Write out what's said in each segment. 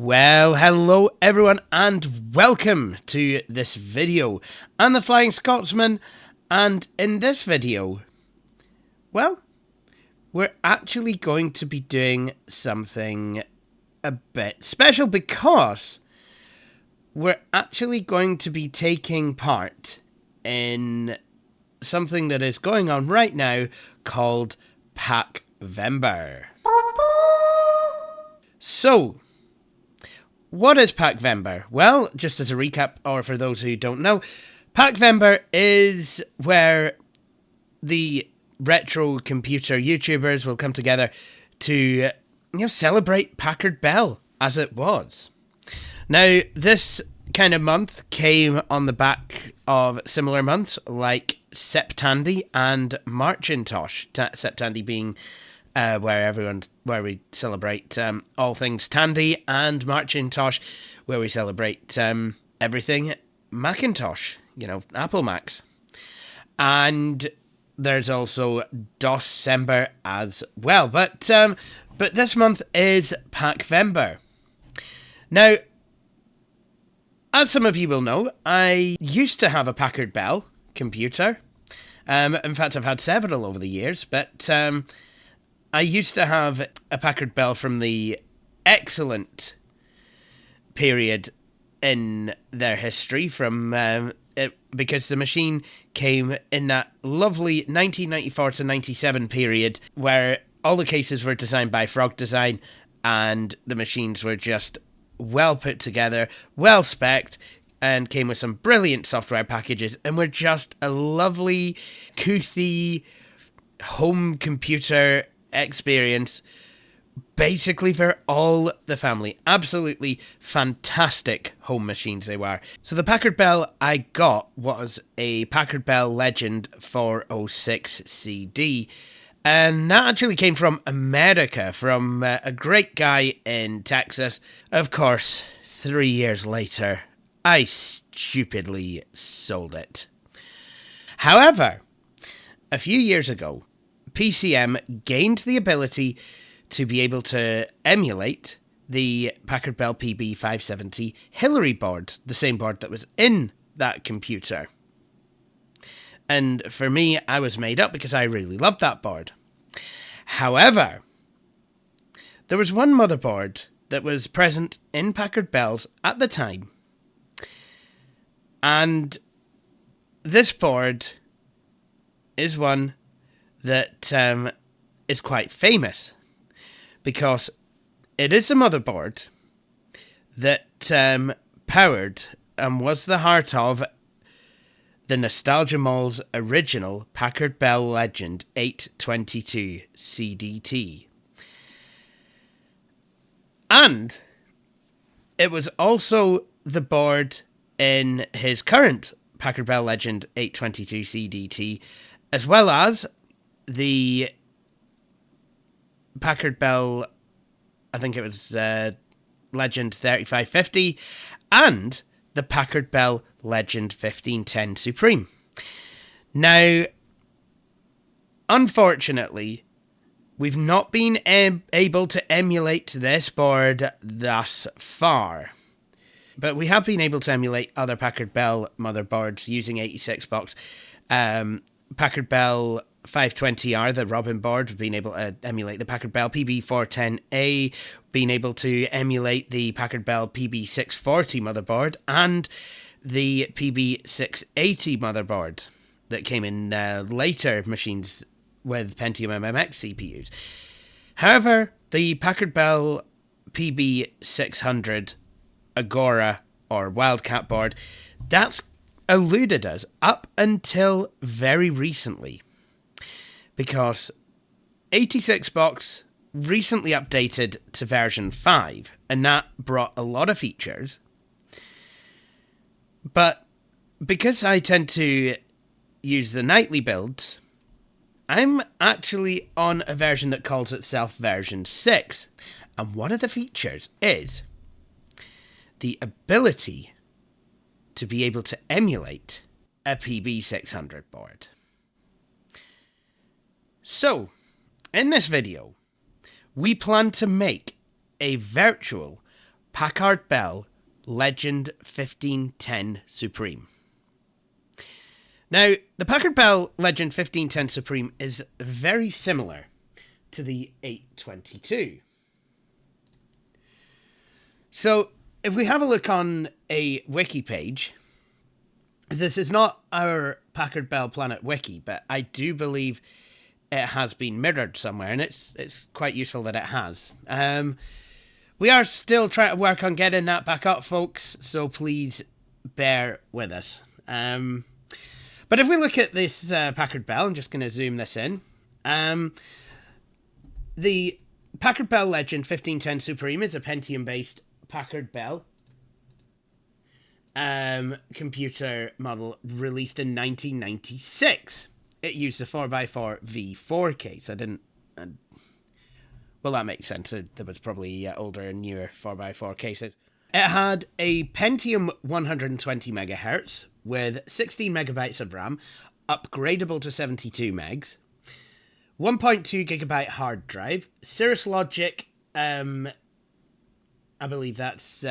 Well, hello everyone and welcome to this video. I'm the Flying Scotsman, and in this video, well, we're actually going to be doing something a bit special because we're actually going to be taking part in something that is going on right now called Packvember. So, what is Packvember? Well, just as a recap, or for those who don't know, Packvember is where the retro computer YouTubers will come together to, celebrate Packard Bell as it was. Now, this kind of month came on the back of similar months like Septandy and Marcintosh. Septandy being where we celebrate all things Tandy, and Marcintosh, where we celebrate everything Macintosh, Apple Macs. And there's also December as well. But this month is Packvember. Now, as some of you will know, I used to have a Packard Bell computer. In fact, I've had several over the years, but I used to have a Packard Bell from the excellent period in their history because the machine came in that lovely 1994 to 97 period where all the cases were designed by Frog Design and the machines were just well put together, well spec'd, and came with some brilliant software packages and were just a lovely, toothy home computer experience basically for all the family. Absolutely fantastic home machines they were. So the Packard Bell I got was a Packard Bell Legend 406 CD, and that actually came from America, from a great guy in Texas. Of course, 3 years later, I stupidly sold it. However, a few years ago, PCM gained the ability to be able to emulate the Packard Bell PB570 Hillary board, the same board that was in that computer. And for me, I was made up because I really loved that board. However, there was one motherboard that was present in Packard Bells at the time. And this board is one that is quite famous because it is a motherboard that powered and was the heart of the Nostalgia Mall's original Packard Bell Legend 822 CDT. And it was also the board in his current Packard Bell Legend 822 CDT, as well as the Packard Bell, I think it was Legend 3550, and the Packard Bell Legend 1510 Supreme. Now, unfortunately, we've not been able to emulate this board thus far. But we have been able to emulate other Packard Bell motherboards using 86-box. Packard Bell 520R, the Robin board, we've been able to emulate the Packard Bell PB410A, been able to emulate the Packard Bell PB640 motherboard, and the PB680 motherboard that came in later machines with Pentium MMX CPUs. However, the Packard Bell PB600 Agora or Wildcat board, that's eluded us up until very recently, because 86-box recently updated to version 5, and that brought a lot of features. But because I tend to use the nightly builds, I'm actually on a version that calls itself version 6, and one of the features is the ability to be able to emulate a PB600 board. So, in this video, we plan to make a virtual Packard Bell Legend 1510 Supreme. Now, the Packard Bell Legend 1510 Supreme is very similar to the 822. So, if we have a look on a wiki page, this is not our Packard Bell Planet wiki, but I do believe it has been mirrored somewhere, and it's quite useful that it has. We are still trying to work on getting that back up, folks, so please bear with us. But if we look at this Packard Bell, I'm just going to zoom this in. The Packard Bell Legend 1510 Supreme is a Pentium-based Packard Bell computer model released in 1996. It used a 4x4 V4 case. Well, that makes sense. There was probably older and newer 4x4 cases. It had a Pentium 120 megahertz with 16 megabytes of RAM, upgradable to 72 megs, 1.2 gigabyte hard drive, Cirrus Logic, I believe that's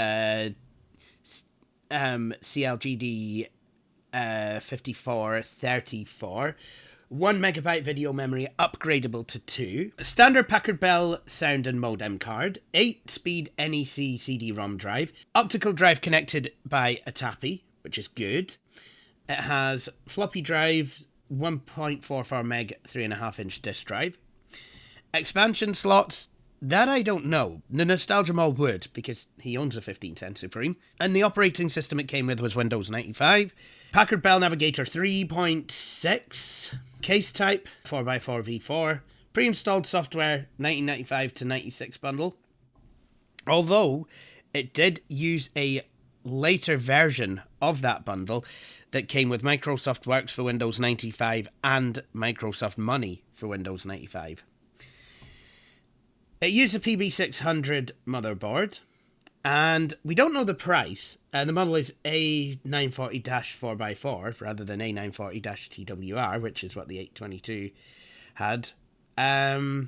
CLGD 5434, 1 megabyte video memory, upgradable to 2, standard Packard Bell sound and modem card, 8-speed NEC CD-ROM drive, optical drive connected by a TAPI, which is good. It has floppy drive, 1.44 meg, 3.5-inch disk drive. Expansion slots, that I don't know. The Nostalgia Mall would, because he owns a 1510 Supreme. And the operating system it came with was Windows 95. Packard Bell Navigator 3.6. Case type, 4x4 V4. Pre-installed software, 1995 to 96 bundle. Although, it did use a later version of that bundle that came with Microsoft Works for Windows 95 and Microsoft Money for Windows 95. It used a PB600 motherboard, and we don't know the price. The model is A940-4x4 rather than A940-TWR, which is what the 822 had. I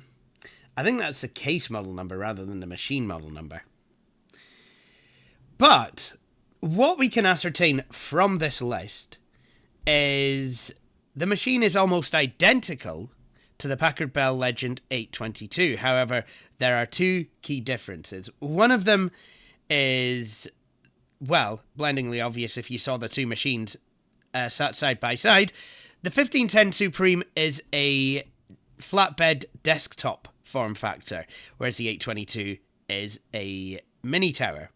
think that's the case model number rather than the machine model number. But what we can ascertain from this list is the machine is almost identical to the Packard Bell Legend 822. However, there are two key differences. One of them is, well, blindingly obvious if you saw the two machines sat side by side. The 1510 Supreme is a flatbed desktop form factor, whereas the 822 is a mini tower.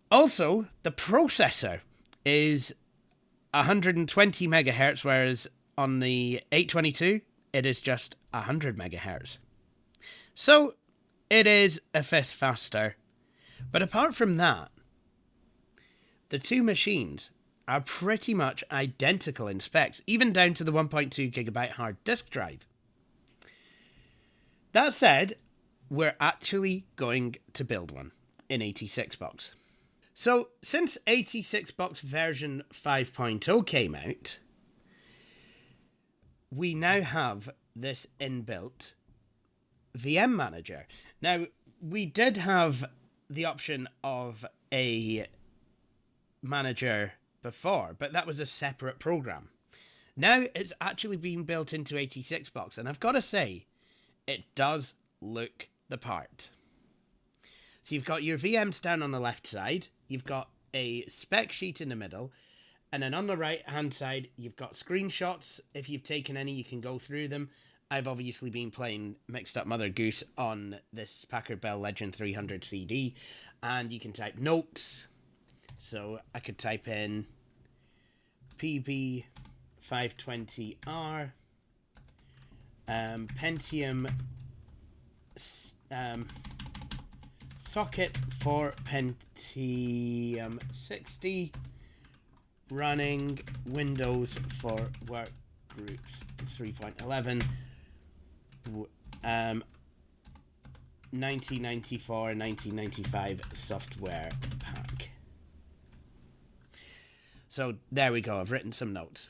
Also, the processor is 120 megahertz, whereas on the 822, it is just 100 megahertz. So, it is a fifth faster. But apart from that, the two machines are pretty much identical in specs, even down to the 1.2 gigabyte hard disk drive. That said, we're actually going to build one in 86box. So, since 86box version 5.0 came out, we now have this inbuilt VM manager. Now, we did have the option of a manager before, but that was a separate program. Now it's actually being built into 86box, and I've got to say, it does look the part. So you've got your VMs down on the left side, you've got a spec sheet in the middle, and then on the right hand side, you've got screenshots. If you've taken any, you can go through them. I've obviously been playing Mixed Up Mother Goose on this Packard Bell Legend 300 CD, and you can type notes. So I could type in PB520R, Pentium socket for Pentium 60, running Windows for work groups 3.11, 1994-1995 software pack. So there we go, I've written some notes.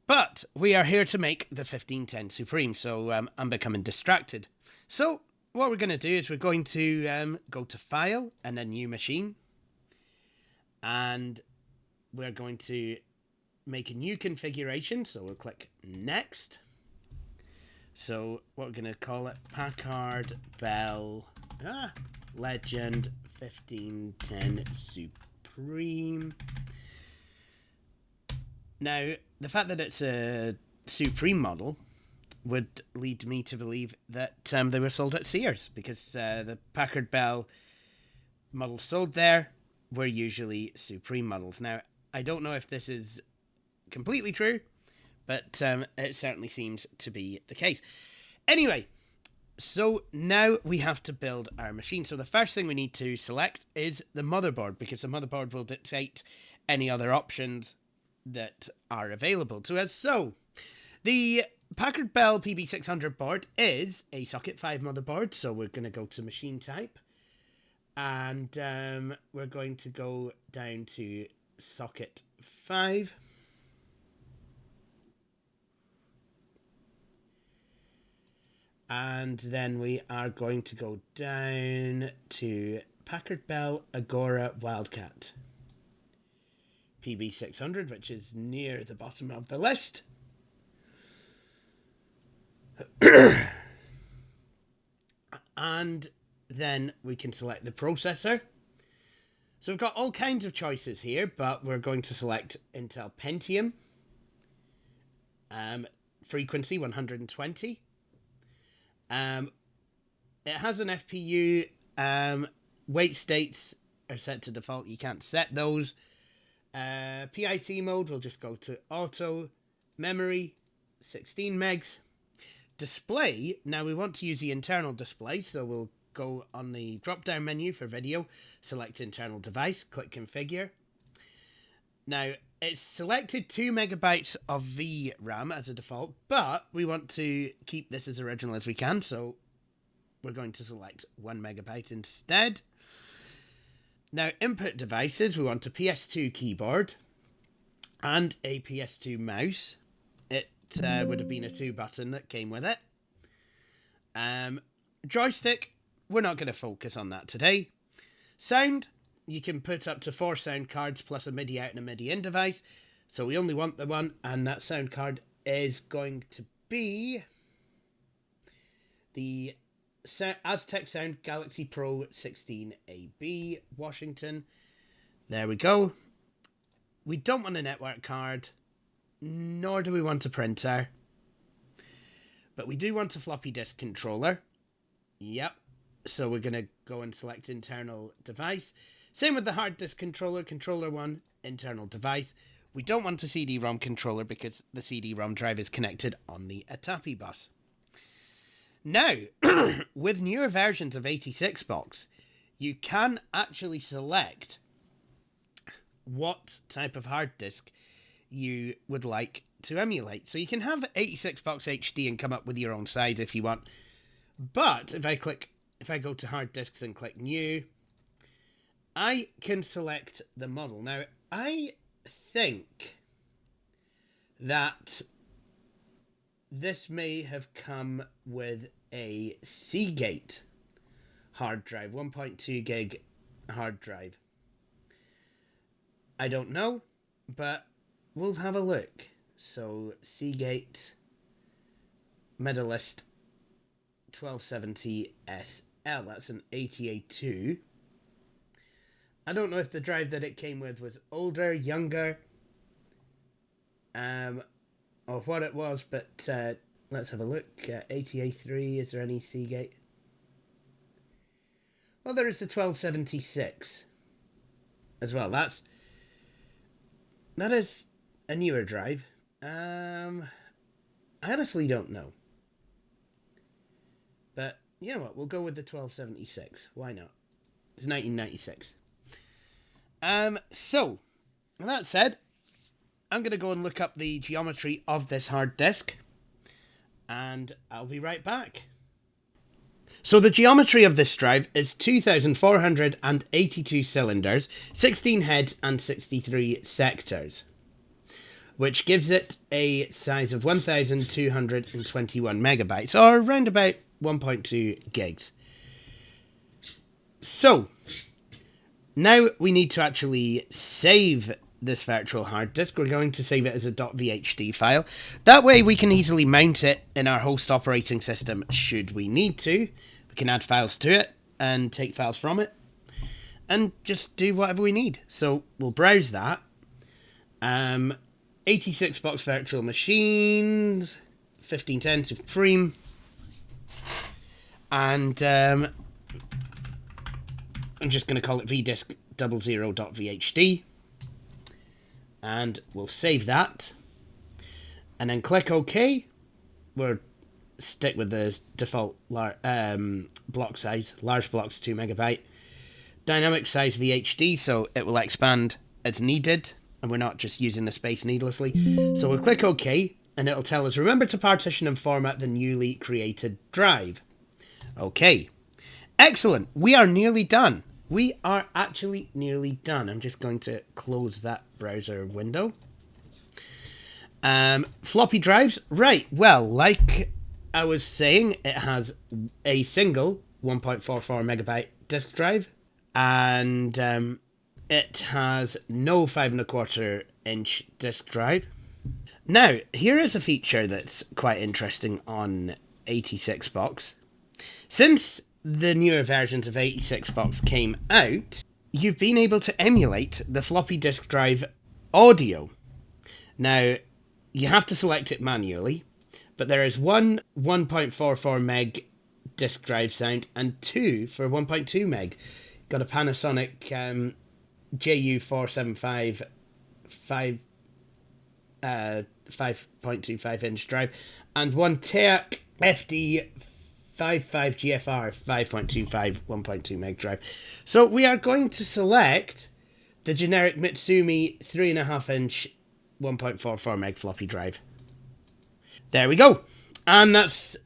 But we are here to make the 1510 Supreme, so I'm becoming distracted. So what we're going to do is we're going to go to File and then New Machine. And we're going to make a new configuration. So we'll click Next. So what we're going to call it, Packard Bell Legend 1510 Supreme. Now, the fact that it's a Supreme model would lead me to believe that they were sold at Sears, because the Packard Bell models sold there were usually Supreme models. Now, I don't know if this is completely true, but it certainly seems to be the case. Anyway, so now we have to build our machine. So the first thing we need to select is the motherboard, because the motherboard will dictate any other options that are available to us. So the Packard Bell PB600 board is a socket 5 motherboard. So we're going to go to machine type, and we're going to go down to socket 5. And then we are going to go down to Packard Bell Agora Wildcat PB600, which is near the bottom of the list. And then we can select the processor. So we've got all kinds of choices here, but we're going to select Intel Pentium. Frequency 120. It has an FPU. Wait states are set to default. You can't set those. PIC mode, we'll just go to auto. Memory, 16 megs. Display, now we want to use the internal display, so we'll go on the drop-down menu for video, select internal device, click configure. Now, it's selected 2 megabytes of VRAM as a default, but we want to keep this as original as we can, so we're going to select 1 megabyte instead. Now, input devices, we want a PS2 keyboard and a PS2 mouse. It would have been a 2-button that came with it. Joystick, we're not going to focus on that today. Sound, you can put up to 4 sound cards plus a MIDI out and a MIDI in device. So we only want the one, and that sound card is going to be the Aztec Sound Galaxy Pro 16AB Washington. There we go. We don't want a network card, nor do we want a printer. But we do want a floppy disk controller. Yep. So we're going to go and select internal device. Same with the hard disk controller, controller 1, internal device. We don't want a CD-ROM controller because the CD-ROM drive is connected on the ATAPI bus. Now, with newer versions of 86box, you can actually select what type of hard disk you would like to emulate. So you can have 86box HD and come up with your own size if you want. But if I go to hard disks and click new, I can select the model. Now, I think that this may have come with a Seagate hard drive, 1.2 gig hard drive. I don't know, but we'll have a look. So, Seagate Medalist 1270 SL, that's an 80A2. I don't know if the drive that it came with was older, younger, or what it was, but let's have a look. 80A3, is there any Seagate? Well, there is a 1276 as well. That is a newer drive. I honestly don't know. But, you know what, we'll go with the 1276. Why not? It's 1996. So, with that said, I'm going to go and look up the geometry of this hard disk, and I'll be right back. So the geometry of this drive is 2,482 cylinders, 16 heads and 63 sectors, which gives it a size of 1,221 megabytes, or around about 1.2 gigs. So, now we need to actually save this virtual hard disk. We're going to save it as a .vhd file. That way we can easily mount it in our host operating system should we need to. We can add files to it and take files from it and just do whatever we need. So we'll browse that. 86 box virtual machines, 1510 Supreme, and I'm just going to call it vdisk00.vhd, and we'll save that, and then click OK. We'll stick with the default block size, large blocks 2 megabyte, dynamic size VHD, so it will expand as needed, and we're not just using the space needlessly. So we'll click OK, and it'll tell us, remember to partition and format the newly created drive. Okay. Excellent. We are nearly done. We are actually nearly done. I'm just going to close that browser window. Floppy drives. Right. Well, like I was saying, it has a single 1.44 megabyte disk drive, and it has no 5.25 inch disk drive. Now, here is a feature that's quite interesting on 86 box. Since the newer versions of 86 box came out, you've been able to emulate the floppy disk drive audio. Now, you have to select it manually, but there is one 1.44 meg disk drive sound and two for 1.2 meg. Got a Panasonic JU475 5.25 inch drive and one TEAC FD 55 GFR 5.25 1.2 meg drive. So we are going to select the generic Mitsumi 3.5 inch 1.44 meg floppy drive. There we go. And that's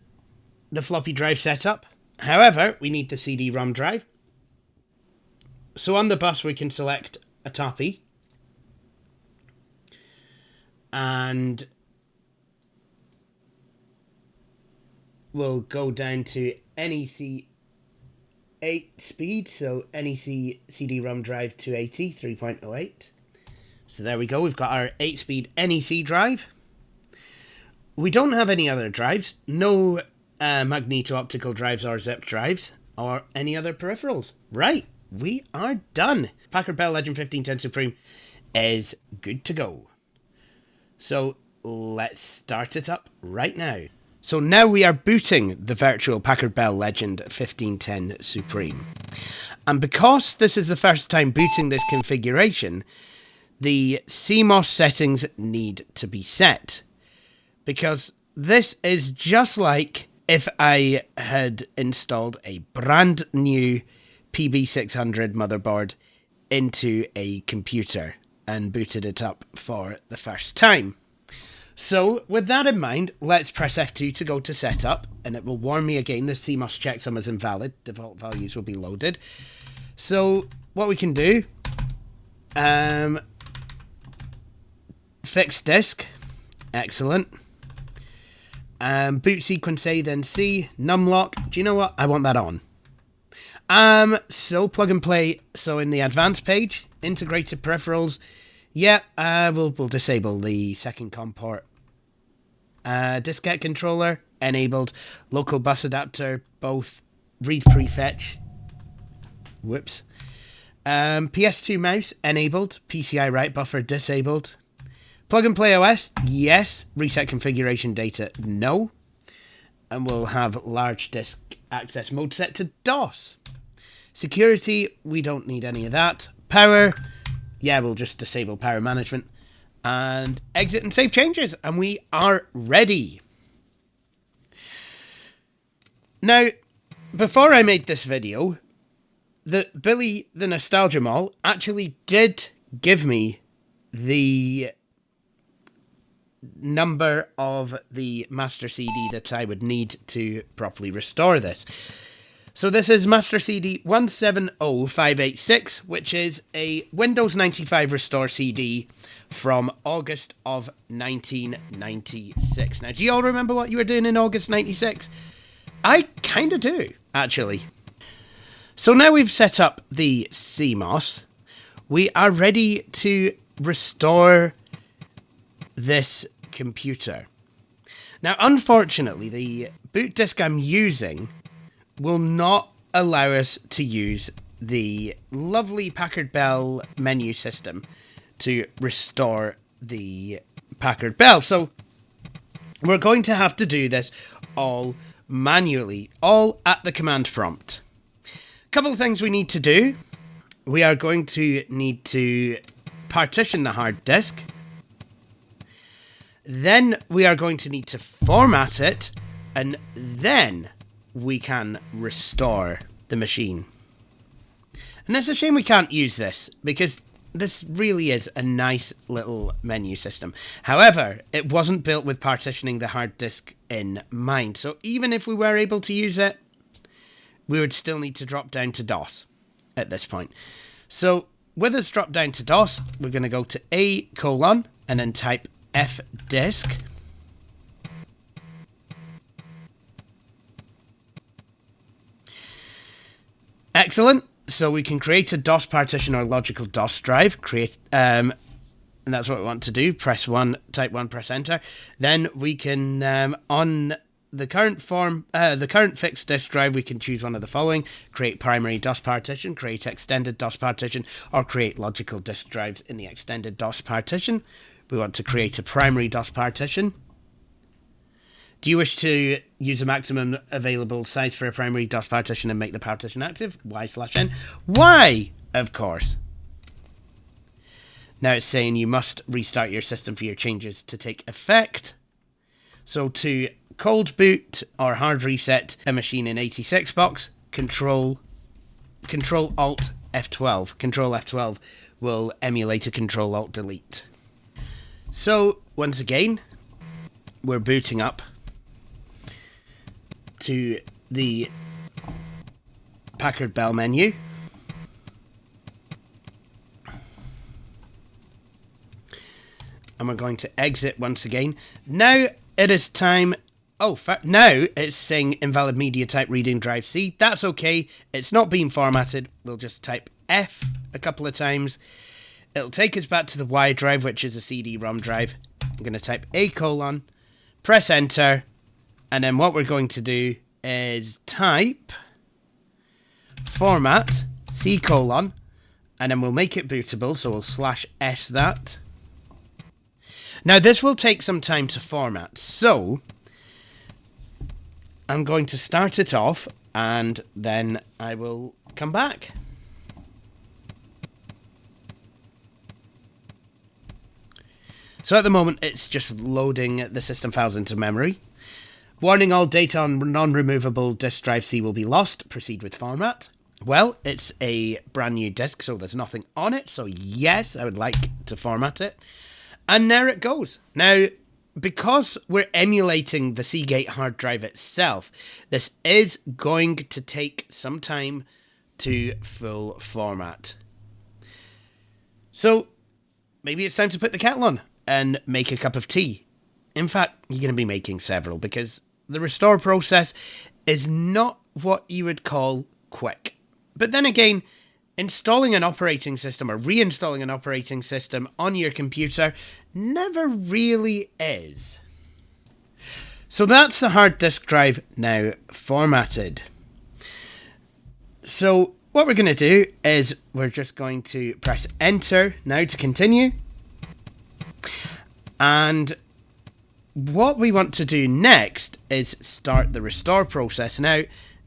the floppy drive setup. However, we need the CD-ROM drive. So on the bus we can select a Toppy. And we'll go down to NEC 8 speed, so NEC CD-ROM drive 280 3.08. So there we go, we've got our 8-speed NEC drive. We don't have any other drives, no magneto-optical drives or zip drives, or any other peripherals. Right, we are done. Packard Bell Legend 1510 Supreme is good to go. So let's start it up right now. So now we are booting the virtual Packard Bell Legend 1510 Supreme. And because this is the first time booting this configuration, the CMOS settings need to be set. Because this is just like if I had installed a brand new PB600 motherboard into a computer and booted it up for the first time. So, with that in mind, let's press F2 to go to setup, and it will warn me again the CMOS checksum is invalid. Default values will be loaded. So, what we can do, fix disk, excellent. Boot sequence A, then C, numlock. Do you know what? I want that on. So plug and play. So in the advanced page, integrated peripherals. Yeah, we'll disable the second COM port. Diskette controller enabled. Local bus adapter, both read prefetch. Whoops. PS2 mouse enabled. PCI write buffer disabled. Plug and play OS, yes. Reset configuration data, no. And we'll have large disk access mode set to DOS. Security, we don't need any of that. Power, yeah, we'll just disable power management. And exit and save changes, and we are ready. Now, before I made this video, Billy the Nostalgia Mall actually did give me the number of the master CD that I would need to properly restore this. So this is master CD 170586, which is a Windows 95 restore CD from August of 1996. Now, do you all remember what you were doing in August 96? I kind of do, actually. So now we've set up the CMOS, we are ready to restore this computer. Now, unfortunately, the boot disk I'm using will not allow us to use the lovely Packard Bell menu system to restore the Packard Bell. So we're going to have to do this all manually, all at the command prompt. A couple of things we need to do. We are going to need to partition the hard disk. Then we are going to need to format it, and then we can restore the machine. And it's a shame we can't use this, because this really is a nice little menu system. However, it wasn't built with partitioning the hard disk in mind, so even if we were able to use it, we would still need to drop down to DOS at this point. So with us drop down to DOS, we're going to go to A:, and then type fdisk. Excellent. So we can create a DOS partition or logical DOS drive. And that's what we want to do. Press 1, type 1, press enter. Then we can, on the current fixed disk drive, we can choose one of the following: create primary DOS partition, create extended DOS partition, or create logical disk drives in the extended DOS partition. We want to create a primary DOS partition. Do you wish to use a maximum available size for a primary DOS partition and make the partition active? Y/N. Y, of course. Now it's saying you must restart your system for your changes to take effect. So to cold boot or hard reset a machine in 86 box, Control Alt F12. Control F12 will emulate a Control Alt Delete. So once again, we're booting up to the Packard Bell menu. And we're going to exit once again. Now it is time. Now it's saying invalid media type reading drive C. That's okay. It's not being formatted. We'll just type F a couple of times. It'll take us back to the Y drive, which is a CD-ROM drive. I'm going to type A:, press enter, and then what we're going to do is type format C:, and then we'll make it bootable, so we'll /S that. Now this will take some time to format, so I'm going to start it off and then I will come back. So at the moment it's just loading the system files into memory. Warning, all data on non-removable disk drive C will be lost. Proceed with format. Well, it's a brand new disk, so there's nothing on it. So yes, I would like to format it. And there it goes. Now, because we're emulating the Seagate hard drive itself, this is going to take some time to full format. So maybe it's time to put the kettle on and make a cup of tea. In fact, you're going to be making several, because the restore process is not what you would call quick. But then again, installing an operating system or reinstalling an operating system on your computer never really is. So that's the hard disk drive now formatted. So what we're going to do is we're just going to press enter now to continue. And what we want to do next is start the restore process. Now,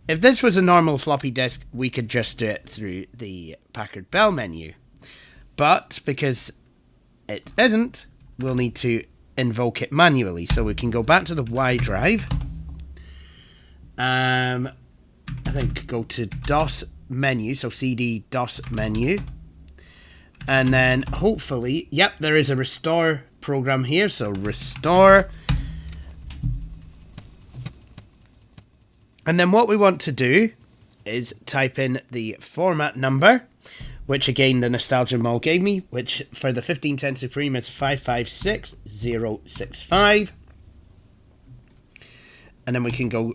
if this was a normal floppy disk, we could just do it through the Packard Bell menu. But because it isn't, we'll need to invoke it manually. So we can go back to the Y drive. I think go to DOS menu, so CD DOS menu. And then hopefully, yep, there is a restore program here, so restore. And then what we want to do is type in the format number, which again the Nostalgia Mall gave me, which for the 1510 Supreme is 556065. And then we can go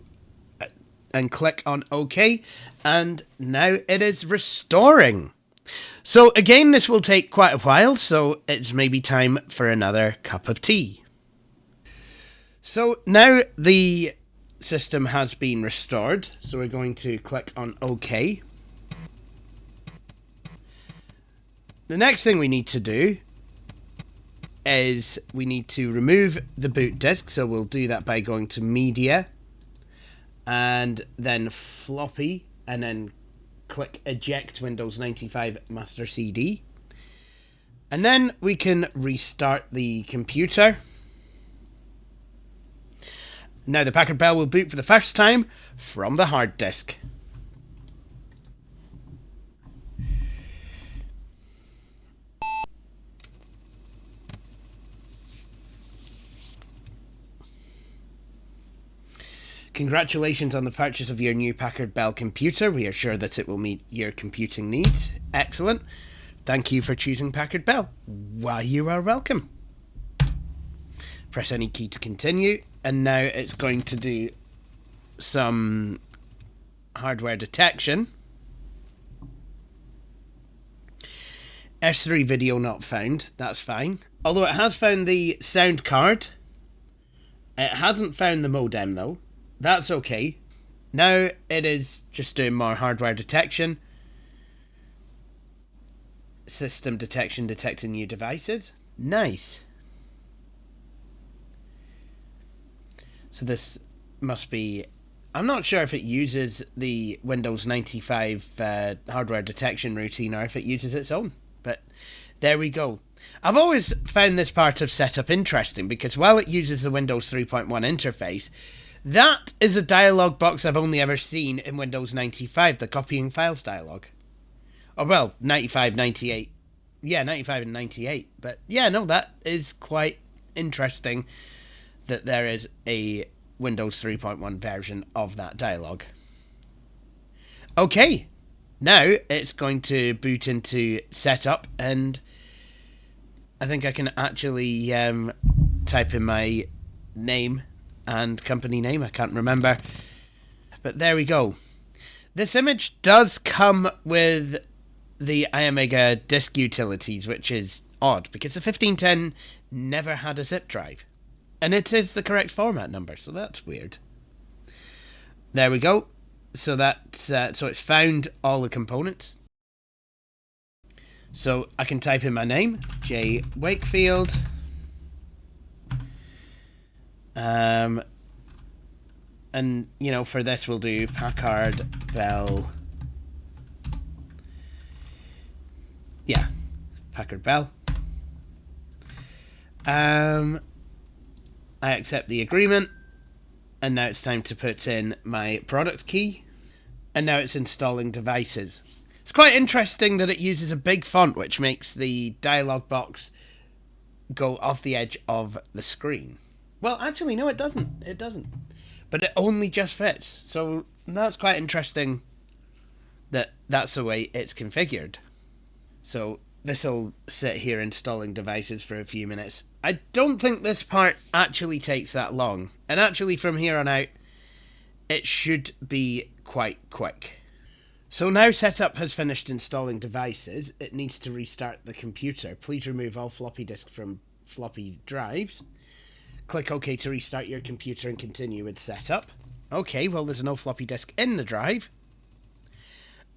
and click on OK, and now it is restoring. So again, this will take quite a while, so it's maybe time for another cup of tea. So now the system has been restored, so we're going to click on OK. The next thing we need to do is we need to remove the boot disk, so we'll do that by going to Media and then Floppy, and then click Eject Windows 95 Master CD, and then we can restart the computer. Now the Packard Bell will boot for the first time from the hard disk. Congratulations on the purchase of your new Packard Bell computer. We are sure that it will meet your computing needs. Excellent. Thank you for choosing Packard Bell. Why, you are welcome. Press any key to continue, and now it's going to do some hardware detection. S3 video not found. That's fine. Although it has found the sound card. It hasn't found the modem though. That's okay. Now it is just doing more hardware detection. System detection, detecting new devices. Nice. So this must be... I'm not sure if it uses the Windows 95 hardware detection routine or if it uses its own. But there we go. I've always found this part of setup interesting because while it uses the Windows 3.1 interface, that is a dialog box I've only ever seen in Windows 95, the copying files dialog. Or, well, 95, 98. Yeah, 95 and 98. But, yeah, no, that is quite interesting that there is a Windows 3.1 version of that dialog. Okay, now it's going to boot into setup, and I think I can actually type in my name and company name. I can't remember, but there we go. This image does come with the iOmega disk utilities, which is odd because the 1510 never had a zip drive, and it is the correct format number, so that's weird. There we go. So that so it's found all the components. So I can type in my name, J Wakefield. And, you know, for this we'll do Packard Bell. Yeah, Packard Bell. I accept the agreement. And now it's time to put in my product key. And now it's installing devices. It's quite interesting that it uses a big font, which makes the dialog box go off the edge of the screen. Well, actually, no, it doesn't. It doesn't. But it only just fits. So that's quite interesting that that's the way it's configured. So this will sit here installing devices for a few minutes. I don't think this part actually takes that long. And actually from here on out, it should be quite quick. So now setup has finished installing devices. It needs to restart the computer. Please remove all floppy disks from floppy drives. Click OK to restart your computer and continue with setup. Okay, well there's no floppy disk in the drive.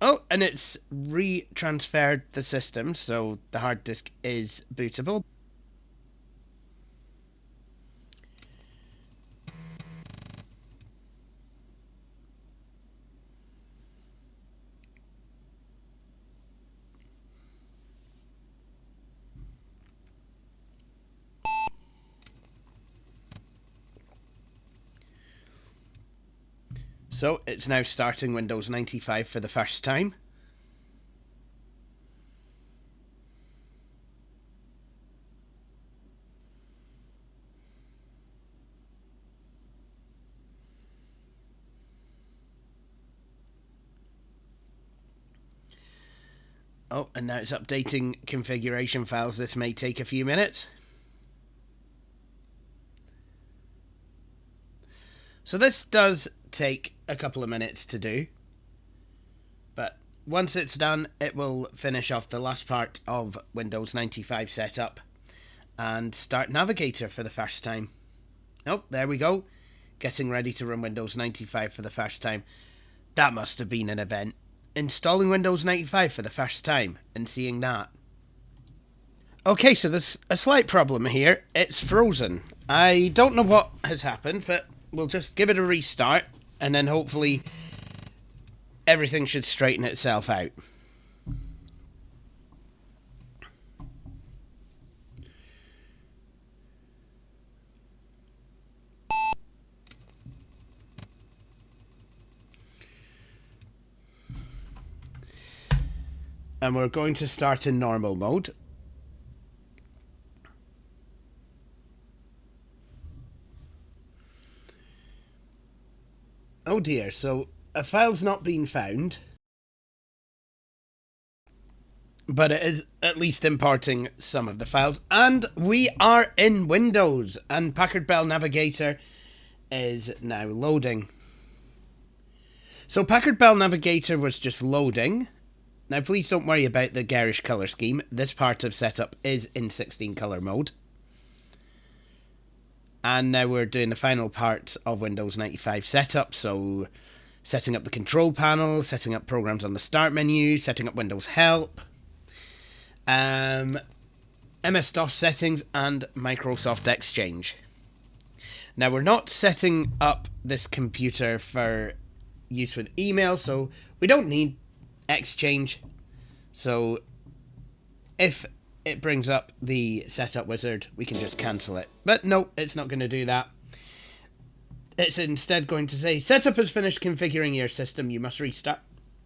Oh, and it's retransferred the system, so the hard disk is bootable. So it's now starting Windows 95 for the first time. Oh, and now it's updating configuration files. This may take a few minutes. So this does take a couple of minutes to do. But once it's done, it will finish off the last part of Windows 95 setup and start Navigator for the first time. Oh, there we go. Getting ready to run Windows 95 for the first time. That must have been an event. Installing Windows 95 for the first time and seeing that. Okay, so there's a slight problem here. It's frozen. I don't know what has happened, but we'll just give it a restart and then hopefully everything should straighten itself out. And we're going to start in normal mode. Oh dear, so a file's not been found. But it is at least importing some of the files. And we are in Windows. And Packard Bell Navigator is now loading. So Packard Bell Navigator was just loading. Now please don't worry about the garish colour scheme. This part of setup is in 16 colour mode. And now we're doing the final part of Windows 95 setup. So setting up the control panel, setting up programs on the start menu, setting up Windows Help, MS-DOS settings and Microsoft Exchange. Now we're not setting up this computer for use with email, so we don't need Exchange. So if it brings up the setup wizard, we can just cancel it. But no, it's not going to do that. It's instead going to say, setup has finished configuring your system. You must restart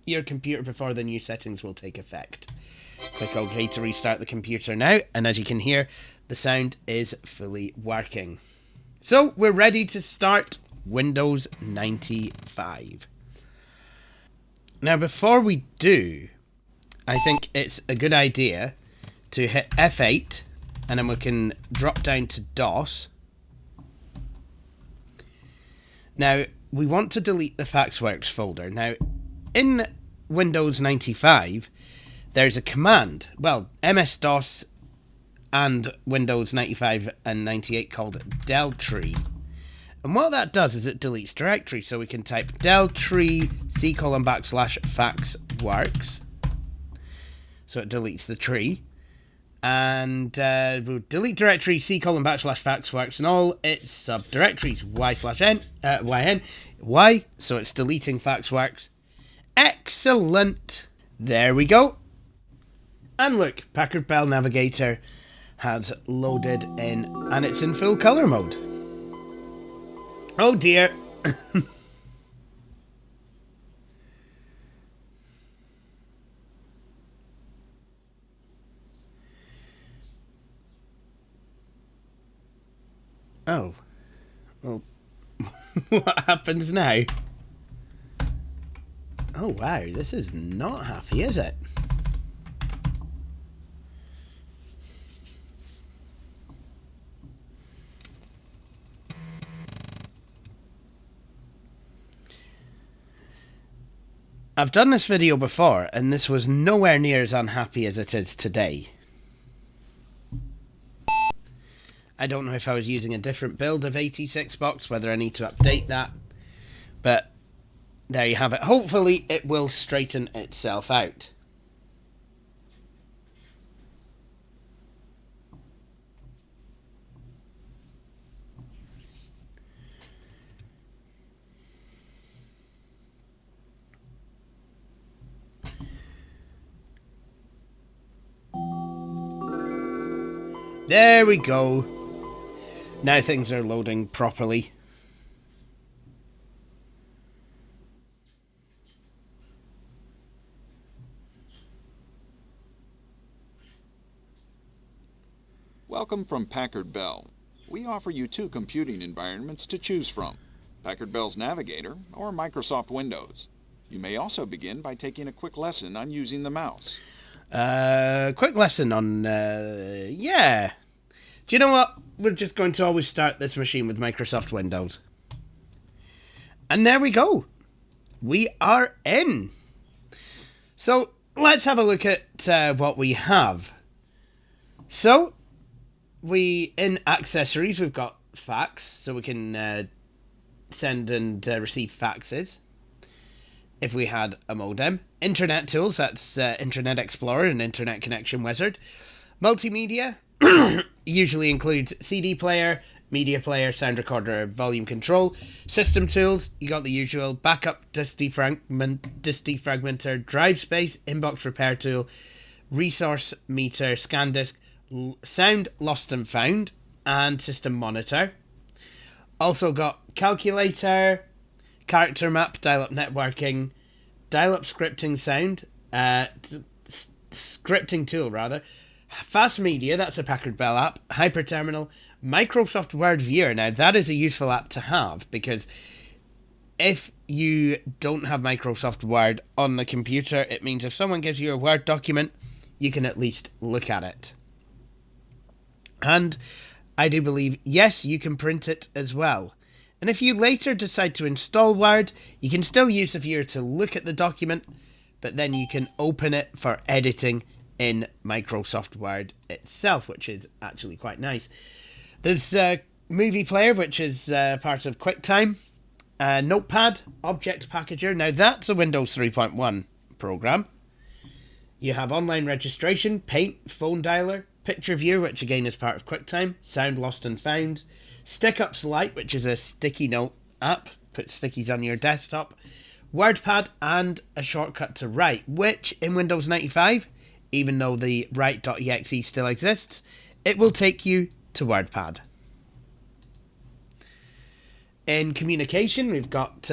your computer before the new settings will take effect. Click OK to restart the computer now. And as you can hear, the sound is fully working. So we're ready to start Windows 95. Now, before we do, I think it's a good idea to hit F8 and then we can drop down to DOS. Now, we want to delete the Faxworks folder. Now, in Windows 95, there's a command, well, MS-DOS and Windows 95 and 98 called deltree. And what that does is it deletes directory. So we can type deltree /Faxworks. So it deletes the tree. And we'll delete directory /Faxworks and all its subdirectories y, so it's deleting Faxworks. Excellent. There we go. And look, Packard Bell Navigator has loaded in and it's in full color mode. Oh dear. Oh. Well, what happens now? Oh wow, this is not happy, is it? I've done this video before, and this was nowhere near as unhappy as it is today. I don't know if I was using a different build of 86 box, whether I need to update that. But there you have it. Hopefully it will straighten itself out. There we go. Now things are loading properly. Welcome from Packard Bell. We offer you two computing environments to choose from, Packard Bell's Navigator or Microsoft Windows. You may also begin by taking a quick lesson on using the mouse. Quick lesson on, yeah. Do you know what? We're just going to always start this machine with Microsoft Windows. And there we go. We are in. So let's have a look at what we have. So in accessories, we've got fax, so we can send and receive faxes if we had a modem. Internet tools, that's Internet Explorer and Internet Connection Wizard. Multimedia usually includes CD player, media player, sound recorder, volume control. System tools, you got the usual backup, disk defragmenter, drive space, inbox repair tool, resource meter, scan disk, sound lost and found, and system monitor. Also got calculator, character map, dial-up networking, dial-up scripting sound, scripting tool rather, fast media, that's a Packard Bell app, hyperterminal, Microsoft Word Viewer. Now that is a useful app to have, because if you don't have Microsoft Word on the computer, it means if someone gives you a Word document, you can at least look at it. And I do believe, yes, you can print it as well. And if you later decide to install Word, you can still use the viewer to look at the document, but then you can open it for editing in Microsoft Word itself, which is actually quite nice. There's a movie player, which is part of QuickTime. Notepad, Object Packager. Now that's a Windows 3.1 program. You have online registration, Paint, Phone Dialer, Picture Viewer, which again is part of QuickTime, Sound Lost and Found, StickUps Lite, which is a sticky note app, put stickies on your desktop, WordPad, and a shortcut to Write, which in Windows 95, even though the Write.exe still exists, it will take you to WordPad. In communication, we've got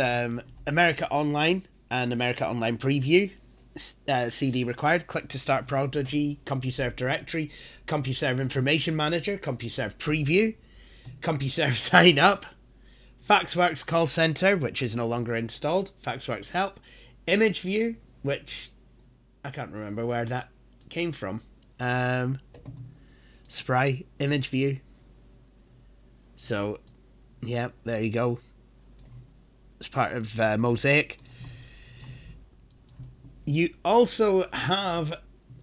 America Online and America Online Preview. CD required, click to start Prodigy, CompuServe Directory, CompuServe Information Manager, CompuServe Preview, CompuServe Sign Up, Faxworks Call Center, which is no longer installed, Faxworks Help, Image View, which I can't remember where that came from, Spry, Image View. So, yeah, there you go. It's part of Mosaic. You also have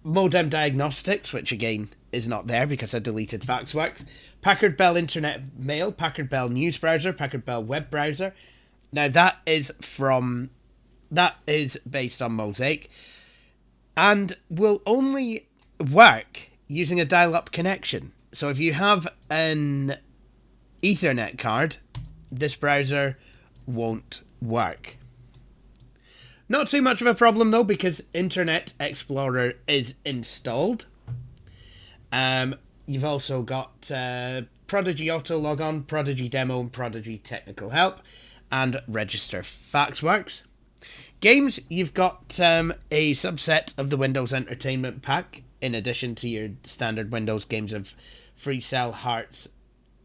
Modem Diagnostics, which again is not there because I deleted Faxworks. Packard Bell Internet Mail, Packard Bell News Browser, Packard Bell Web Browser. Now that is based on Mosaic and will only work using a dial-up connection. So if you have an Ethernet card, this browser won't work. Not too much of a problem though, because Internet Explorer is installed. You've also got Prodigy Auto Logon, Prodigy Demo, and Prodigy Technical Help, and Register Faxworks. Games, you've got a subset of the Windows Entertainment Pack, in addition to your standard Windows games of Free Cell, Hearts,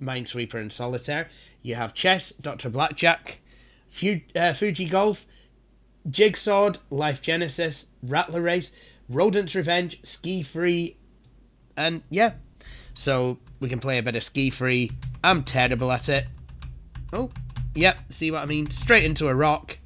Minesweeper, and Solitaire. You have Chess, Dr. Blackjack, Fuji Golf, Jigsaw, Life Genesis, Rattler Race, Rodent's Revenge, Ski Free, and yeah. So we can play a bit of Ski Free. I'm terrible at it. Oh, yep, see what I mean? Straight into a rock.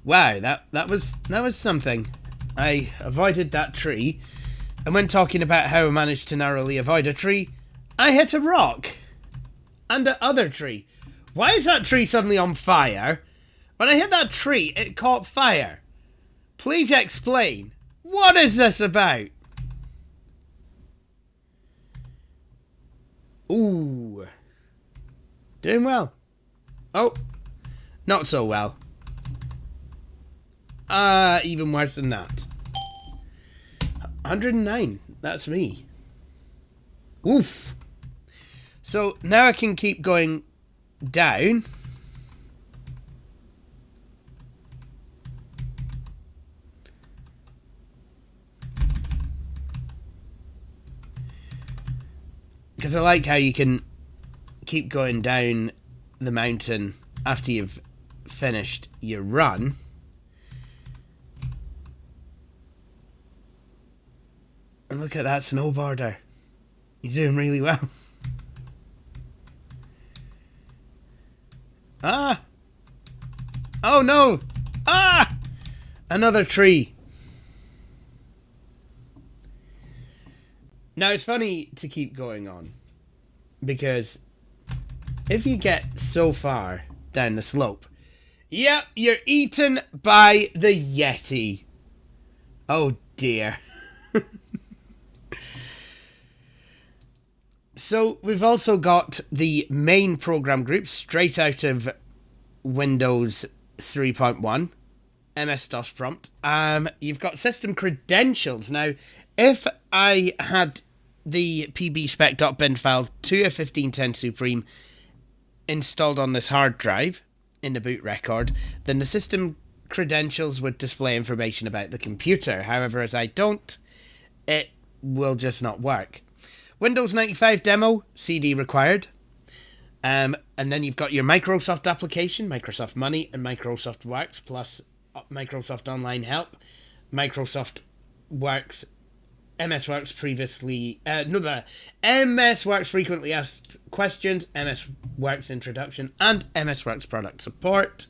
Wow, that was something. I avoided that tree, and when talking about how I managed to narrowly avoid a tree, I hit a rock. And the other tree. Why is that tree suddenly on fire? When I hit that tree, it caught fire. Please explain. What is this about? Ooh. Doing well. Oh, not so well. Even worse than that. 109. That's me. Oof. So now I can keep going down. Because I like how you can keep going down the mountain after you've finished your run, and look at that snowboarder. He's doing really well. Ah! Oh no! Ah! Another tree. Now it's funny to keep going on, because if you get so far down the slope, yep, you're eaten by the Yeti. Oh dear. So we've also got the main program group straight out of Windows 3.1, MS-DOS prompt. You've got system credentials. Now, if I had the pbspec.bin file to a 1510 Supreme installed on this hard drive in the boot record, then the system credentials would display information about the computer. However, as I don't, it will just not work. Windows 95 demo, CD required. And then you've got your Microsoft application, Microsoft Money, and Microsoft Works, plus Microsoft Online Help, Microsoft Works, MS Works previously... MS Works frequently asked questions, MS Works introduction, and MS Works product support.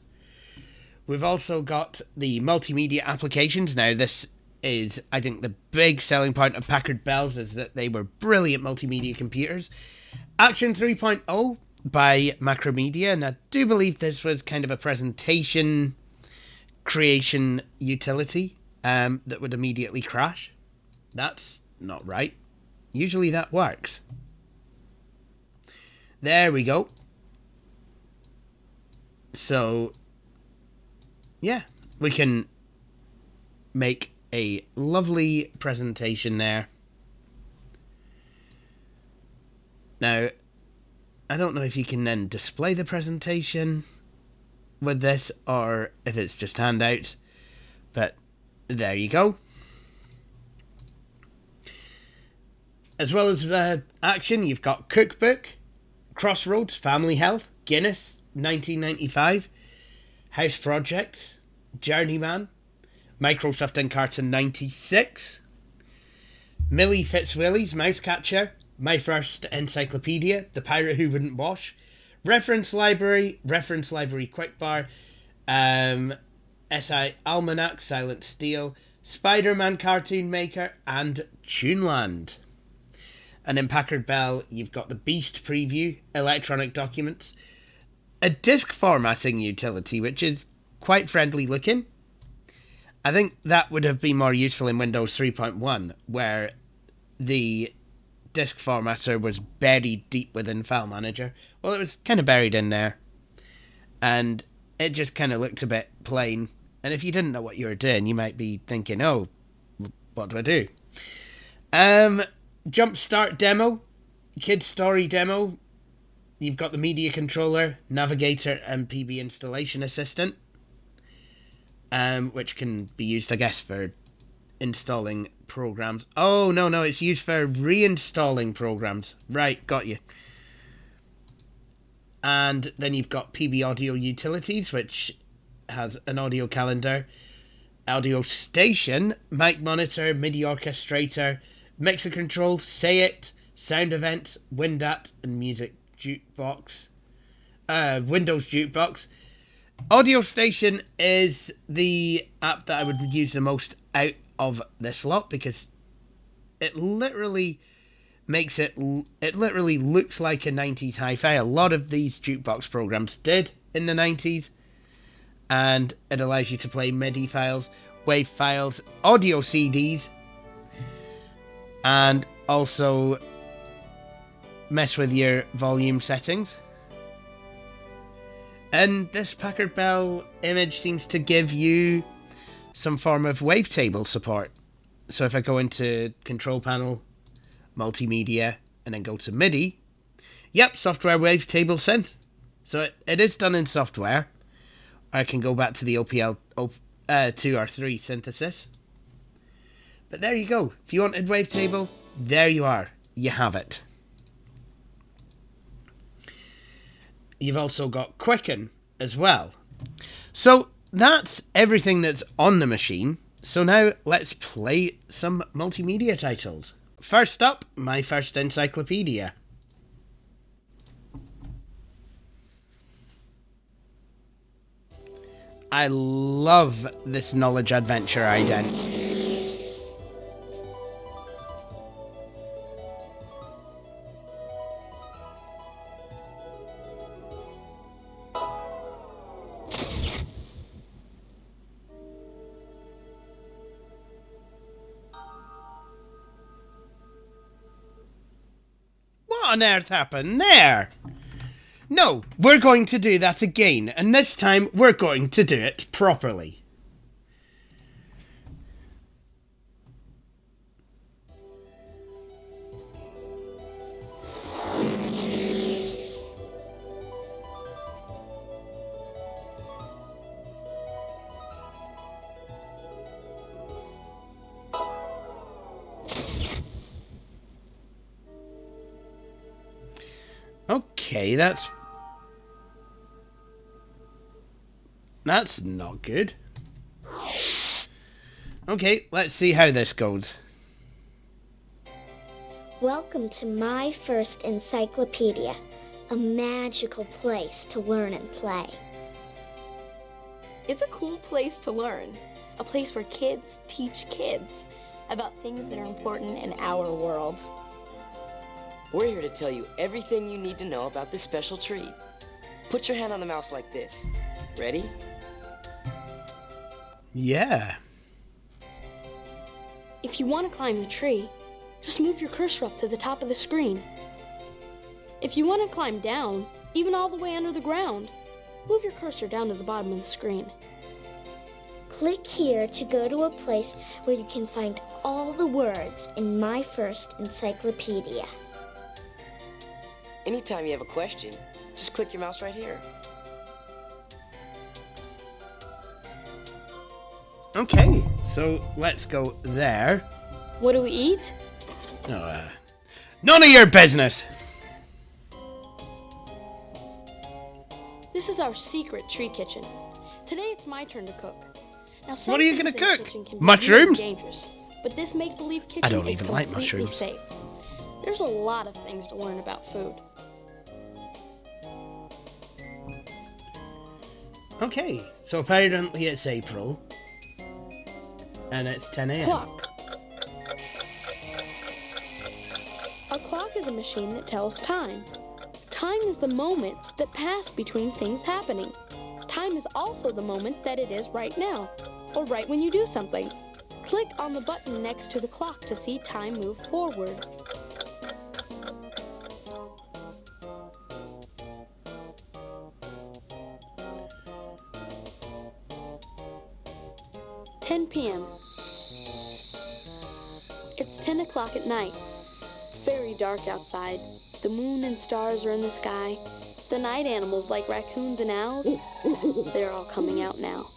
We've also got the multimedia applications. Now, this is, I think, the big selling point of Packard Bell's, is that they were brilliant multimedia computers. Action 3.0 by Macromedia, and I do believe this was kind of a presentation creation utility that would immediately crash. That's not right. Usually that works. There we go. So, yeah, we can make a lovely presentation there. Now, I don't know if you can then display the presentation with this or if it's just handouts, but there you go. As well as action, you've got Cookbook, Crossroads, Family Health, Guinness, 1995, House Projects, Journeyman, Microsoft Encarta 96, Millie Fitzwilly's Mouse Catcher, My First Encyclopedia, The Pirate Who Wouldn't Wash, Reference Library Quickbar, SI Almanac, Silent Steel, Spider-Man Cartoon Maker, and Tuneland. And in Packard Bell, you've got the Beast Preview, Electronic Documents, a disk formatting utility, which is quite friendly looking. I think that would have been more useful in Windows 3.1, where the disk formatter was buried deep within File Manager. Well, it was kind of buried in there, and it just kind of looked a bit plain. And if you didn't know what you were doing, you might be thinking, oh, what do I do? Jumpstart demo, Kid Story demo. You've got the media controller, navigator, and PB installation assistant, which can be used, I guess, for installing programs. Oh, no, it's used for reinstalling programs. Right, got you. And then you've got PB Audio Utilities, which has an audio calendar, audio station, mic monitor, MIDI orchestrator, mixer controls, Say It, sound events, Windat, and music jukebox. Windows jukebox. Audio Station is the app that I would use the most out of this lot, because it literally makes it literally looks like a 90s hi-fi. A lot of these jukebox programs did in the 90s, and it allows you to play MIDI files, WAV files, audio CDs, and also mess with your volume settings. And this Packard Bell image seems to give you some form of wavetable support. So if I go into Control Panel, Multimedia, and then go to MIDI, yep, Software Wavetable Synth. So it is done in software. Or I can go back to the OPL 2 or 3 synthesis. But there you go. If you wanted wavetable, there you are. You have it. You've also got Quicken as well. So that's everything that's on the machine. So now let's play some multimedia titles. First up, my First Encyclopedia. I love this knowledge adventure ident. What on earth happened there? No, we're going to do that again, and this time we're going to do it properly. Okay, that's not good. Okay, let's see how this goes. Welcome to my First Encyclopedia, a magical place to learn and play. It's a cool place to learn, a place where kids teach kids about things that are important in our world. We're here to tell you everything you need to know about this special tree. Put your hand on the mouse like this. Ready? Yeah. If you want to climb the tree, just move your cursor up to the top of the screen. If you want to climb down, even all the way under the ground, move your cursor down to the bottom of the screen. Click here to go to a place where you can find all the words in my First Encyclopedia. Anytime you have a question, just click your mouse right here. Okay, so let's go there. What do we eat? None of your business! This is our secret tree kitchen. Today it's my turn to cook. Now, What are you gonna things in the cook? kitchen can be Mushrooms? really dangerous, but this make-believe kitchen I don't is even like completely mushrooms. safe. There's a lot of things to learn about food. Okay, so apparently it's April. And it's 10 a.m. Clock. A clock is a machine that tells time. Time is the moments that pass between things happening. Time is also the moment that it is right now, or right when you do something. Click on the button next to the clock to see time move forward. p.m. It's 10 o'clock at night. It's very dark outside. The moon and stars are in the sky. The night animals like raccoons and owls, they're all coming out now.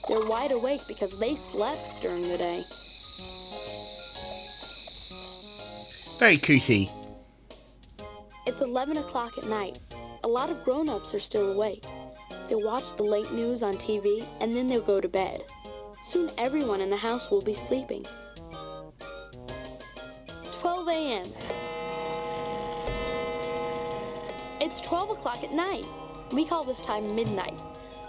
They're wide awake because they slept during the day. Very cutesy. It's 11 o'clock at night. A lot of grown-ups are still awake. They'll watch the late news on TV and then they'll go to bed. Soon everyone in the house will be sleeping. 12 a.m. It's 12 o'clock at night. We call this time midnight.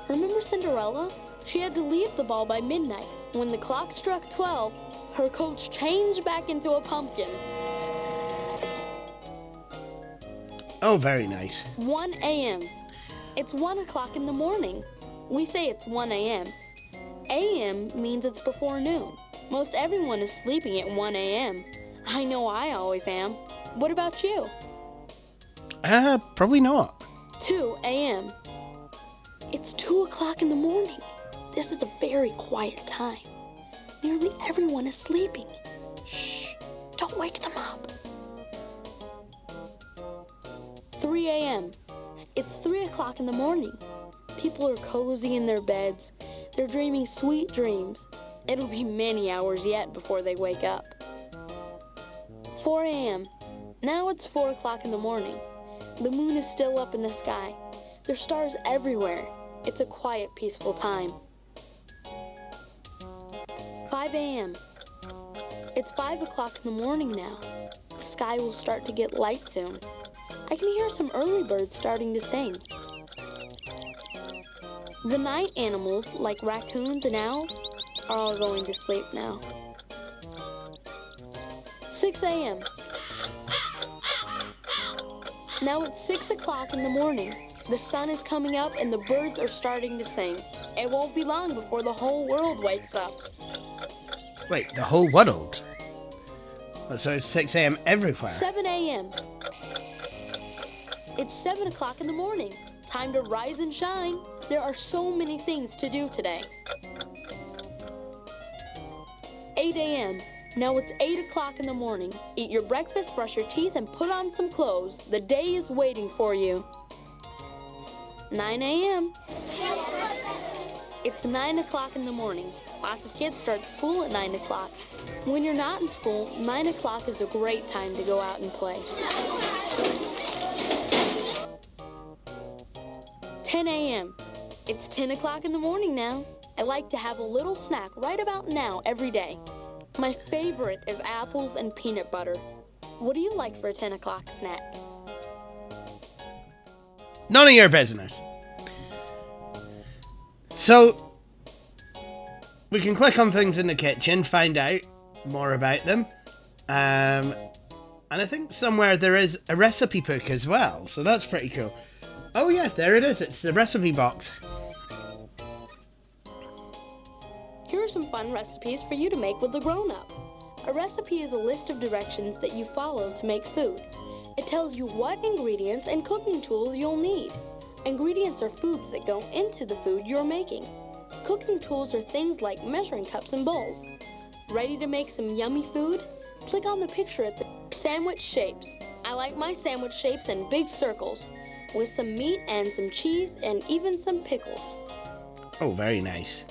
Remember Cinderella? She had to leave the ball by midnight. When the clock struck 12, her coach changed back into a pumpkin. Oh, very nice. 1 a.m. It's 1 o'clock in the morning. We say it's 1 a.m. A.m. means it's before noon. Most everyone is sleeping at 1 a.m. I know I always am. What about you? Probably not. 2 a.m. It's 2 o'clock in the morning. This is a very quiet time. Nearly everyone is sleeping. Shh, don't wake them up. 3 a.m. It's 3 o'clock in the morning. People are cozy in their beds. They're dreaming sweet dreams. It'll be many hours yet before they wake up. 4 a.m. Now it's 4 o'clock in the morning. The moon is still up in the sky. There's stars everywhere. It's a quiet, peaceful time. 5 a.m. It's 5 o'clock in the morning now. The sky will start to get light soon. I can hear some early birds starting to sing. The night animals, like raccoons and owls, are all going to sleep now. 6 a.m. Now it's 6 o'clock in the morning. The sun is coming up and the birds are starting to sing. It won't be long before the whole world wakes up. Wait, the whole world? So it's 6 a.m. everywhere? 7 a.m. It's 7 o'clock in the morning. Time to rise and shine. There are so many things to do today. 8 a.m. Now it's 8 o'clock in the morning. Eat your breakfast, brush your teeth, and put on some clothes. The day is waiting for you. 9 a.m. It's 9 o'clock in the morning. Lots of kids start school at 9 o'clock. When you're not in school, 9 o'clock is a great time to go out and play. 10 a.m. It's 10 o'clock in the morning now. I like to have a little snack right about now every day. My favorite is apples and peanut butter. What do you like for a 10 o'clock snack? None of your business. So, we can click on things in the kitchen, find out more about them. And I think somewhere there is a recipe book as well, so that's pretty cool. Oh yeah, there it is. It's the recipe box. Here are some fun recipes for you to make with a grown-up. A recipe is a list of directions that you follow to make food. It tells you what ingredients and cooking tools you'll need. Ingredients are foods that go into the food you're making. Cooking tools are things like measuring cups and bowls. Ready to make some yummy food? Click on the picture at the sandwich shapes. I like my sandwich shapes in big circles, with some meat and some cheese and even some pickles. Oh, very nice.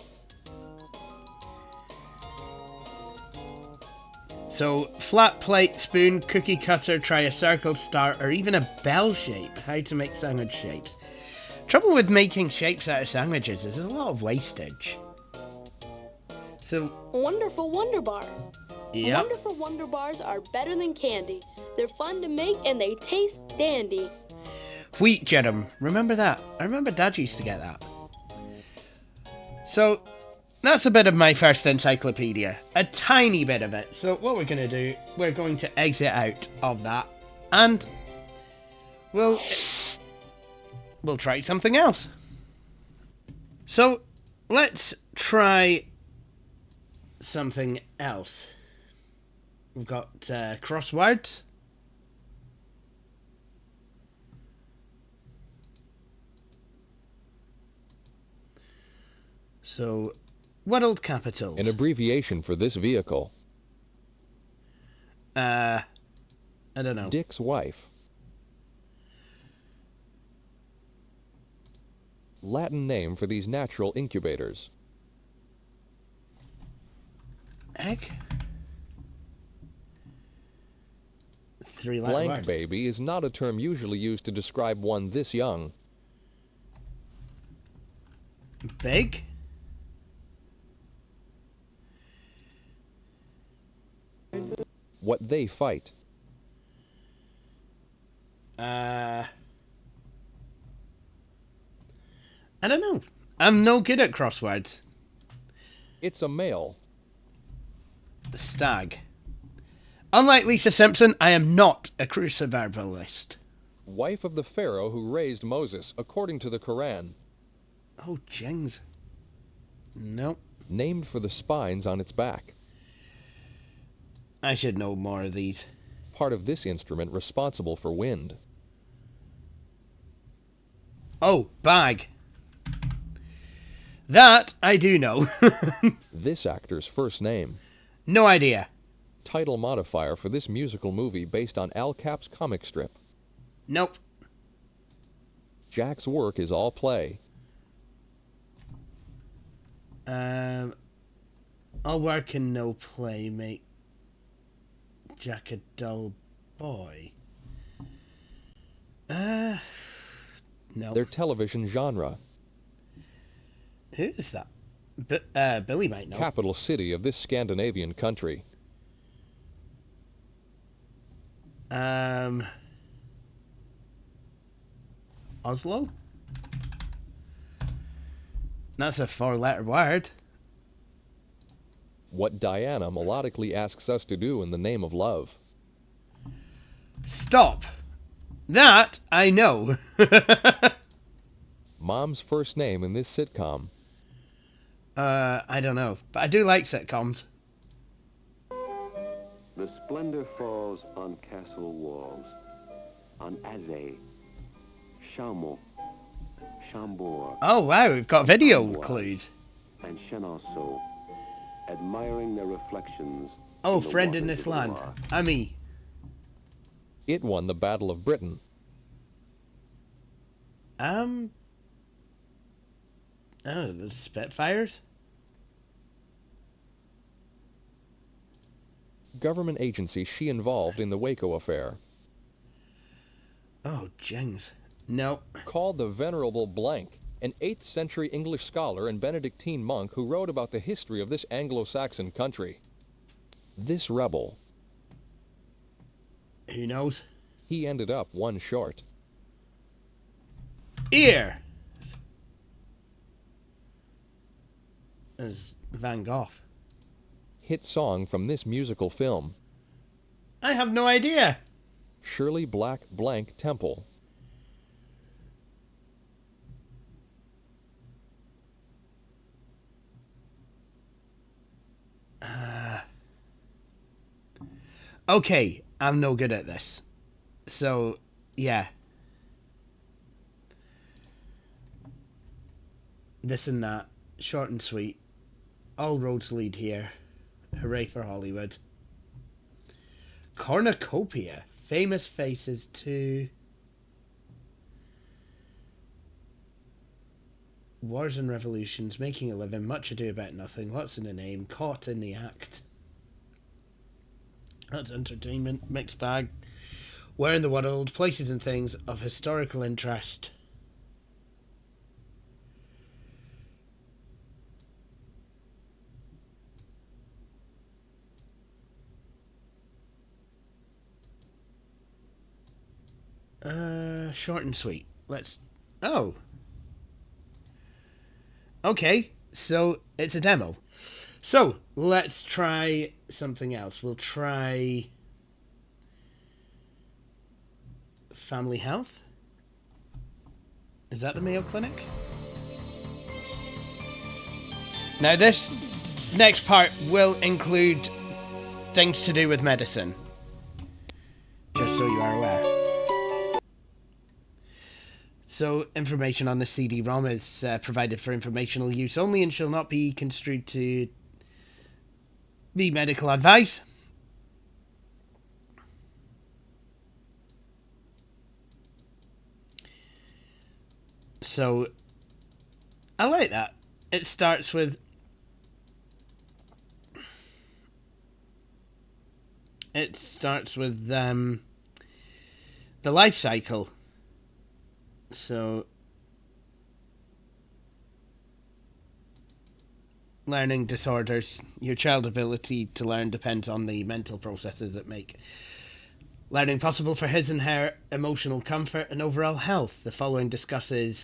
So, flat plate, spoon, cookie cutter, try a circle, star, or even a bell shape. How to make sandwich shapes. Trouble with making shapes out of sandwiches is there's a lot of wastage. So, Wonderful Wonder Bar. yep. Wonderful Wonder Bars are better than candy. They're fun to make and they taste dandy. Wheat germ. Remember that? I remember Dad used to get that. So, that's a bit of my first encyclopedia. A tiny bit of it. So what we're going to do, we're going to exit out of that. And we'll try something else. So, let's try something else. We've got crosswords. So, world capitals. An abbreviation for this vehicle. I don't know. Dick's wife. Latin name for these natural incubators. Egg? Three-letter Blank word. baby is not a term usually used to describe one this young. Big? What they fight. I don't know. I'm no good at crosswords. It's a male. Stag. Unlike Lisa Simpson, I am not a cruciverbalist. Wife of the Pharaoh who raised Moses, according to the Quran. Oh, jings. Nope. Named for the spines on its back. I should know more of these. Part of this instrument responsible for wind. Oh, bag. That I do know. This actor's first name. No idea. Title modifier for this musical movie based on Al Cap's comic strip. Nope. Jack's work is all play. All work and no play make Jack a dull boy. No. Their television genre. Who is that? Billy might know. Capital city of this Scandinavian country. Oslo? That's a 4-letter word. What Diana melodically asks us to do in the name of love. Stop. That I know. Mom's first name in this sitcom. I don't know, but I do like sitcoms. The splendor falls on castle walls, on Azay, Chaumont, Chambord, Oh wow, we've got video Amboise, clues. and Chenonceau, admiring their reflections. Oh, in the friend in waters this of the land. Loire. Ami. It won the Battle of Britain. Oh, the Spitfires? Government agency she involved in the Waco affair. Oh, jings. No. Called the Venerable Blank, an 8th century English scholar and Benedictine monk who wrote about the history of this Anglo-Saxon country. This rebel, Who knows? he ended up one short. Ear! As Van Gogh. Hit song from this musical film. I have no idea. Shirley Black Blank Temple. Okay, I'm no good at this. So, yeah. This and that. Short and sweet. All roads lead here. Hooray for Hollywood. Cornucopia. Famous faces to... Wars and revolutions. Making a living. Much ado about nothing. What's in the name? Caught in the act. That's entertainment. Mixed bag. Where in the world? Places and things of historical interest. Short and sweet. Let's... Oh. Okay, so it's a demo. So, let's try something else. We'll try... Family Health? Is that the Mayo Clinic? Now this next part will include things to do with medicine. Just so you are aware. So, information on the CD-ROM is provided for informational use only and shall not be construed to be medical advice. So, I like that. It starts with... the life cycle. So, learning disorders. Your child's ability to learn depends on the mental processes that make learning possible for his and her emotional comfort and overall health. The following discussion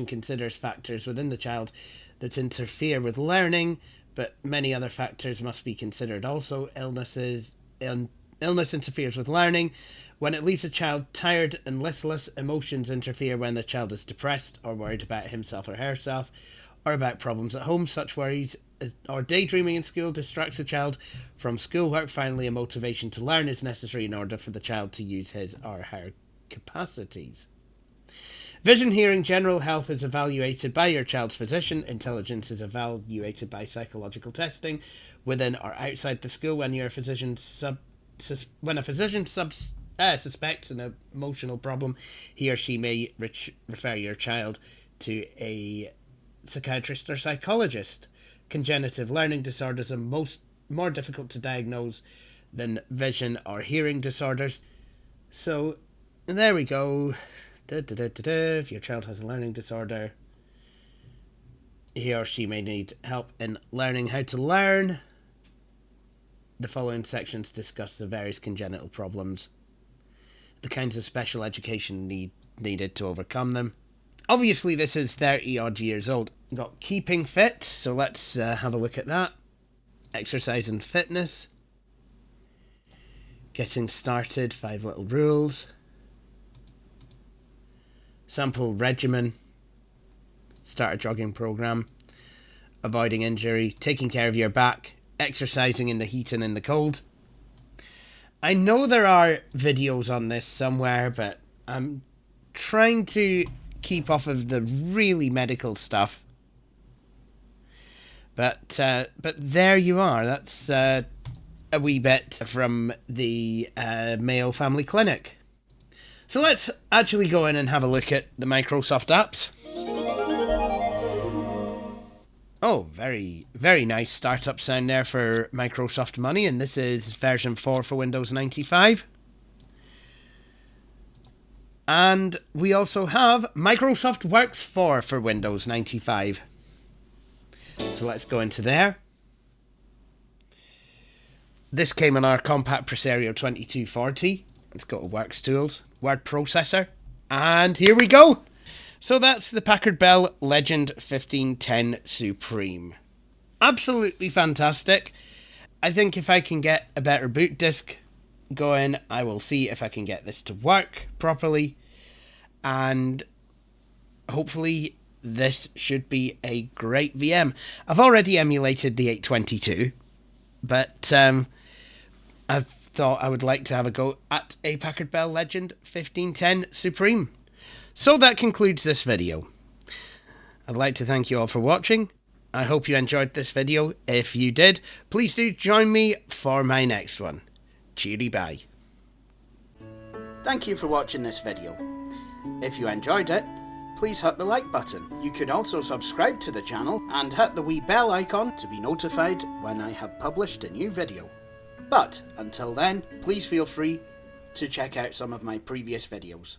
considers factors within the child that interfere with learning, but many other factors must be considered also. Illness interferes with learning when it leaves a child tired and listless. Emotions interfere when the child is depressed or worried about himself or herself, or about problems at home. Such worries or daydreaming in school distracts the child from schoolwork. Finally, a motivation to learn is necessary in order for the child to use his or her capacities. Vision, hearing, general health is evaluated by your child's physician. Intelligence is evaluated by psychological testing within or outside the school. When a physician suspects an emotional problem, he or she may refer your child to a psychiatrist or psychologist. Congenital learning disorders are more difficult to diagnose than vision or hearing disorders. So, there we go. If your child has a learning disorder, he or she may need help in learning how to learn. The following sections discuss the various congenital problems, the kinds of special education needed to overcome them. Obviously, this is 30 odd years old. Got keeping fit, so let's have a look at that. Exercise and fitness. Getting started, 5 little rules. Sample regimen. Start a jogging program. Avoiding injury. Taking care of your back. Exercising in the heat and in the cold. I know there are videos on this somewhere, but I'm trying to keep off of the really medical stuff. But there you are. That's a wee bit from the Mayo Family Clinic. So let's actually go in and have a look at the Microsoft apps. Oh, very, very nice startup sound there for Microsoft Money, and this is version 4 for Windows 95. And we also have Microsoft Works 4 for Windows 95. So let's go into there. This came on our compact Presario 2240. Let's go to Works Tools, Word Processor, and here we go! So that's the Packard Bell Legend 1510 Supreme. Absolutely fantastic. I think if I can get a better boot disk going, I will see if I can get this to work properly. And hopefully this should be a great VM. I've already emulated the 822, but I thought I would like to have a go at a Packard Bell Legend 1510 Supreme. So that concludes this video. I'd like to thank you all for watching. I hope you enjoyed this video. If you did, please do join me for my next one. Cheery bye. Thank you for watching this video. If you enjoyed it, please hit the like button. You can also subscribe to the channel and hit the wee bell icon to be notified when I have published a new video. But until then, please feel free to check out some of my previous videos.